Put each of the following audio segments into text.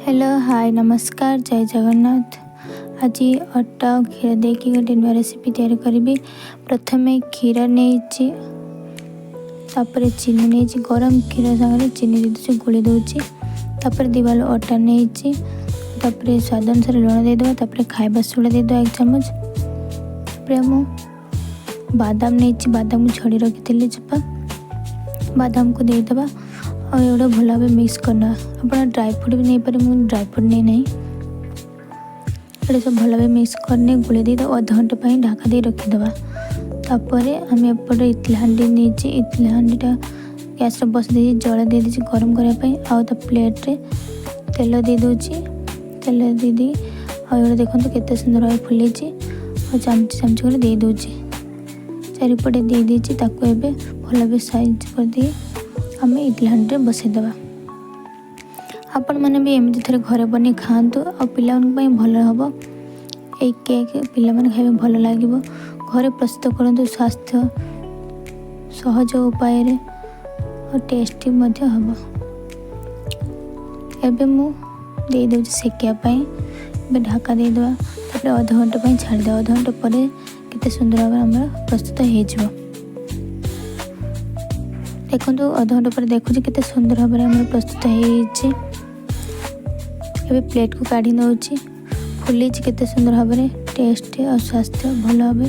Hello hi नमस्कार जय जगन्नाथ। आज अटा और क्षीर देकी गोटे नुआ रेसिपी तैयारी करी। प्रथमे क्षीर नहीं चीनी नहीं गरम क्षीर सागर चीनी दे गोली दूची। दिवाल अटा नहीं स्वाद अनुसार लुण देदेबा। खाइबा सोडा देदेबा 1 चम्मच। मु बादाम नहीं बादाम को छड़ी रखी चुपा बादाम को देदेबा और एगुड़ा भल भाव मिक्स करना। आप ड्राई फ्रूट भी नहीं पारे, मुझे ड्राई फ्रूट नहीं नहीं ये सब भल भाव मिक्स करने गोले दे अध घंटे ढाका दे रखीदे। आम एपटे इडली हांडी नहीं इडली हांडीटा गैस बस दे जल दे गरम करने आउ प्लेट्रे तेल दे दूची। तेल दे आगे देखो केते सुंदर भाव फुले और चामच चामच कर दे दूची। चारिपटे दे दीची भल भाव साइज कर दी आम इडली हांडी बसईदेवा। आपण मैंने भी एमती थे घरे बनी खातु आ पिला भल हम ये केक पिला खाइबा भल लगे। घरे प्रस्तुत करूँ स्वास्थ्य सहज उपाय और टेस्टी हम। एबे मु दे दे सेकियापाई ढाका देदेबा। अध घंटे छाड़ीदे। अध घंटे पर केते सुंदर भाव आम प्रस्तुत हो। देखो अध घंटे पर देखुचे केते सुंदर भाव में प्रस्तुत हो। प्लेट को काढ़ी नौची फुली केते सुंदर भाव में टेस्ट और स्वास्थ्य भल भाव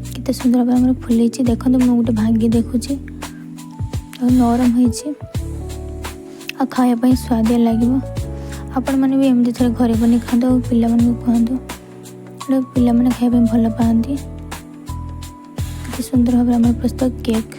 केते सुंदर भाव में फुली। देखो मुझे गोटे भांगी देखुची नरम हो खावाई स्वादिया लगे। आपण मैंने भी एमती थे घरे बनी खातु और पिला कहतु पिला खाइबा भल पाती। केते सुंदर भाव में प्रस्तुत केक।